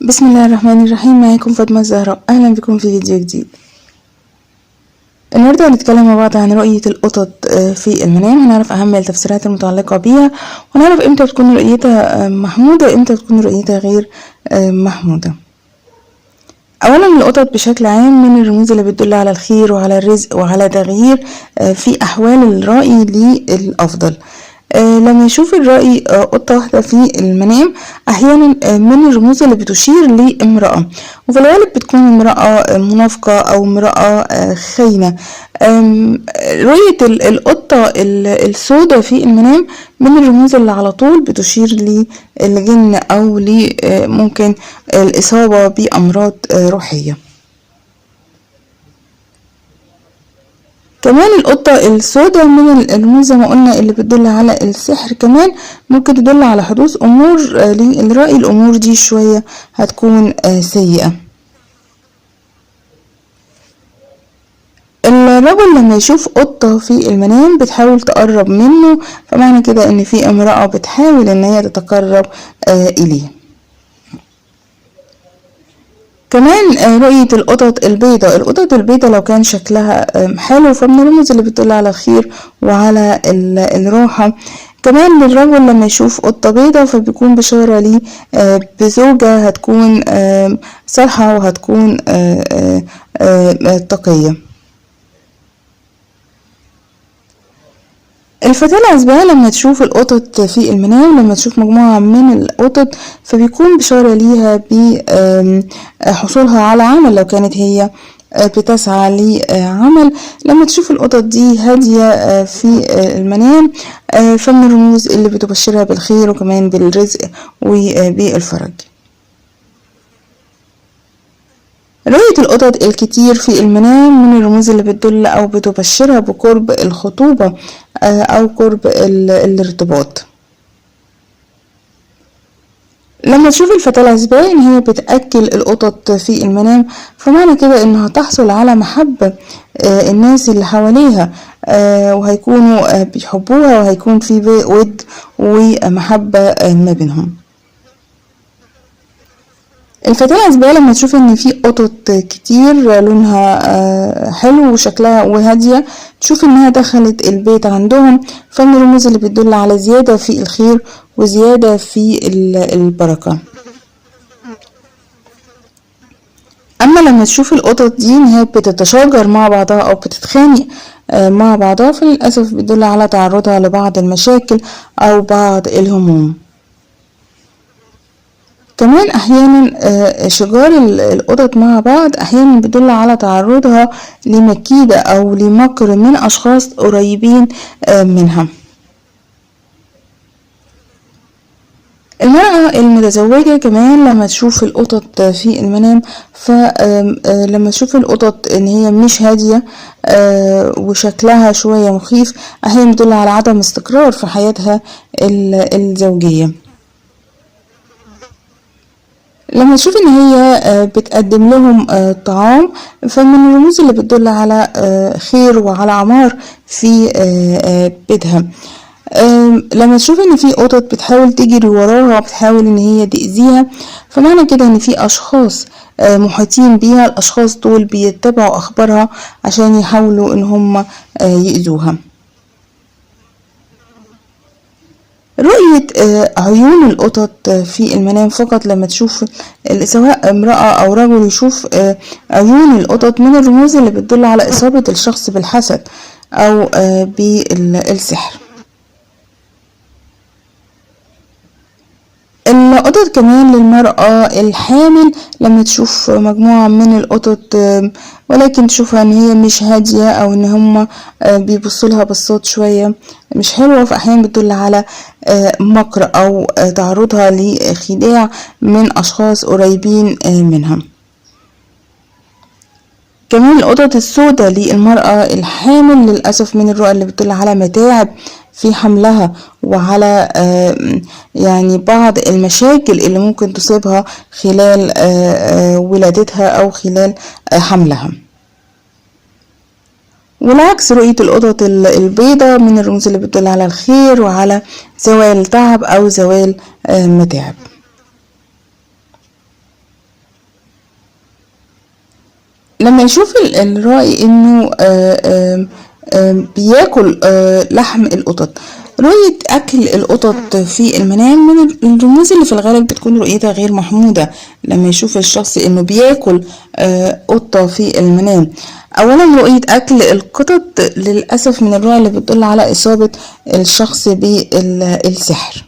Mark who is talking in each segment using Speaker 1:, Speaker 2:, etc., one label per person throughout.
Speaker 1: بسم الله الرحمن الرحيم. معاكم فاطمة الزهراء، أهلا بكم في فيديو جديد. النهاردة هنتكلم مع بعض عن رؤية القطط في المنام. هنعرف أهم التفسيرات المتعلقة بيها، ونعرف إمتى تكون رؤيتها محمودة وإمتى تكون رؤيتها غير محمودة. أولا، القطط بشكل عام من الرموز اللي بتدل على الخير وعلى الرزق وعلى تغيير في أحوال الرأي للأفضل. لما يشوف الرأي قطة واحدة في المنام أحيانا من الرموز اللي بتشير لامرأة، وفي الغالب بتكون امرأة منافقة أو امرأة خاينة. رؤية القطة السوداء في المنام من الرموز اللي على طول بتشير للجن أو ممكن الإصابة بأمراض روحية. كمان القطة السوداء من الرموز زي ما قلنا اللي بتدل على السحر، كمان ممكن تدل على حدوث أمور للرأي. الأمور دي شوية هتكون سيئة. الرجل لما يشوف قطة في المنام بتحاول تقرب منه، فمعنى كده ان في امرأة بتحاول ان هي تتقرب اليه. كمان رؤية القطط البيضة لو كان شكلها حلو فمن الرموز اللي بتدل على الخير وعلى الراحة. كمان الرجل لما يشوف قطة بيضة فبيكون بشارة ليه بزوجة هتكون صالحة وهتكون تقية. الفتاة العزباء لما تشوف القطط في المنام، لما تشوف مجموعة من القطط فبيكون بشارة ليها بحصولها على عمل لو كانت هي بتسعى لعمل. لما تشوف القطط دي هادية في المنام فمن الرموز اللي بتبشرها بالخير وكمان بالرزق وبالفرج. رؤية القطط الكتير في المنام من الرموز اللي بتدل أو بتبشرها بقرب الخطوبة أو قرب الارتباط. لما تشوف الفتاة العزباء إن هي بتأكل القطط في المنام فمعنى كده إنها تحصل على محبة الناس اللي حواليها، وهيكونوا بيحبوها وهيكون في ود ومحبة ما بينهم. الفتاة العزباء لما تشوف ان في قطط كتير لونها حلو وشكلها وهادية، تشوف انها دخلت البيت عندهم، فمن الرموز اللي بتدل على زيادة في الخير وزيادة في البركة. اما لما تشوف القطط دي ان هي بتتشاجر مع بعضها او بتتخانق مع بعضها فللأسف بتدل على تعرضها لبعض المشاكل او بعض الهموم. كمان احيانا شجار القطط مع بعض احيانا بيدل على تعرضها لمكيدة او لمكر من اشخاص قريبين منها. المرأة المتزوجة كمان لما تشوف القطط في المنام فلما تشوف القطط ان هي مش هادية وشكلها شوية مخيف احيانا بيدل على عدم استقرار في حياتها الزوجية. لما تشوف ان هي بتقدم لهم طعام فمن الرموز اللي بتدل على خير وعلى عمار في بيتها. لما تشوف ان في قطط بتحاول تجري وراها بتحاول ان هي تأذيها فمعنى كده ان في اشخاص محيطين بيها، الاشخاص دول بيتبعوا اخبارها عشان يحاولوا ان هم يأذوها. رؤية عيون القطط في المنام فقط لما تشوف سواء امرأة أو رجل يشوف عيون القطط من الرموز اللي بتدل على إصابة الشخص بالحسد أو بالسحر. القطط كمان للمرأة الحامل لما تشوف مجموعة من القطط ولكن تشوفها ان هي مش هادية او ان هم بيبصولها بصات شوية مش حلوة فاحيانا بتدل على مكر او تعرضها لخداع من اشخاص قريبين منها. كمان القطط السوداء للمرأة الحامل للأسف من الرؤى اللي بتدل على متاعب في حملها وعلى يعني بعض المشاكل اللي ممكن تصيبها خلال ولادتها أو خلال حملها. والعكس رؤية القطط البيضاء من الرموز اللي بتدل على الخير وعلى زوال تعب أو زوال متاعب. لما يشوف الرائي انه بياكل لحم القطط. رؤية أكل القطط في المنام من الرموز اللي في الغالب بتكون رؤيتها غير محمودة. لما يشوف الشخص إنه بياكل قطة في المنام، أولا رؤية أكل القطط للأسف من الرؤى اللي بتدل على إصابة الشخص بالسحر.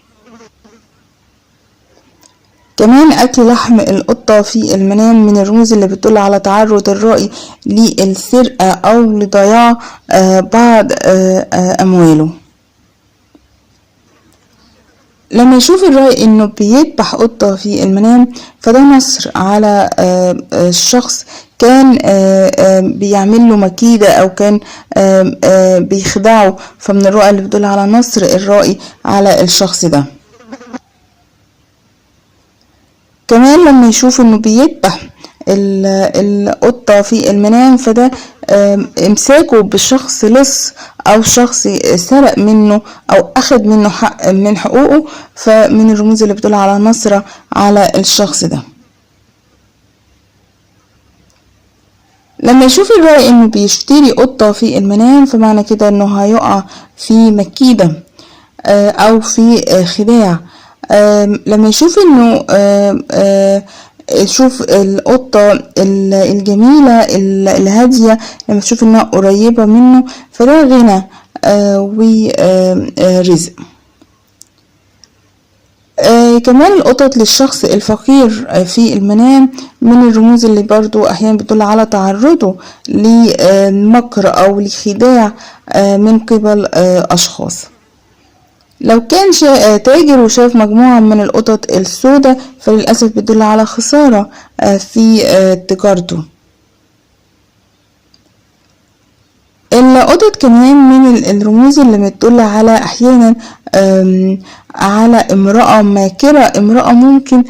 Speaker 1: كمان أكل لحم القطة في المنام من الرموز اللي بتدل على تعرض الرائي للسرقة أو لضياع بعض أمواله. لما يشوف الرائي انه بيذبح قطة في المنام فده نصر على الشخص كان بيعمل له مكيدة او كان بيخدعه، فمن الرؤى اللي بتدل على نصر الرائي على الشخص ده. كمان لما يشوف انه بيذبح القطة في المنام فده امساكه بشخص لص او شخص سرق منه او اخد منه حق من حقوقه، فمن الرموز اللي بتدل على نصرة على الشخص ده. لما يشوف الرائي انه بيشتري قطة في المنام فمعنى كده انه هيقع في مكيدة او في خداع. لما يشوف انه شوف القطة الجميلة الهادية، لما تشوف انها قريبة منه فده غنى ورزق. كمان القطط للشخص الفقير في المنام من الرموز اللي برضو احيانا بتدل على تعرضه لمكر او لخداع من قبل اشخاص. لو كان تاجر وشاف مجموعة من القطط السوداء فللأسف بتدل على خسارة في تجارته. القطط كمان من الرموز اللي بتدل على احيانا على امرأة ماكرة، امرأة ممكن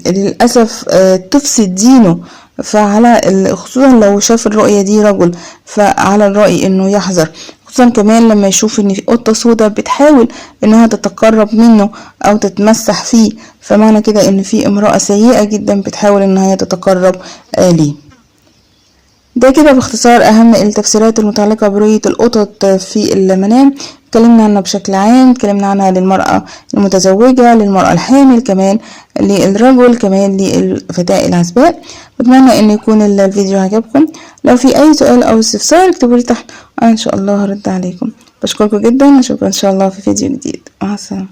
Speaker 1: للأسف تفسد دينه، فعلى خصوصا لو شاف الرؤية دي رجل فعلى الرأي انه يحذر. خصوصا كمان لما يشوف ان في قطة سوداء بتحاول انها تتقرب منه او تتمسح فيه، فمعنى كده ان في امرأة سيئة جدا بتحاول انها تتقرب ليه. ده كده باختصار اهم التفسيرات المتعلقة برؤية القطط في المنام. اتكلمنا عنها بشكل عام، اتكلمنا عنها للمرأة المتزوجة، للمرأة الحامل، كمان للرجل، كمان للفتاة العزباء. بتمنى ان يكون الفيديو عجبكم. لو في اي سؤال او استفسار اكتبوا لي تحت، ان شاء الله هرد عليكم. بشكركم جدا، اشوفكم ان شاء الله في فيديو جديد. مع السلامة.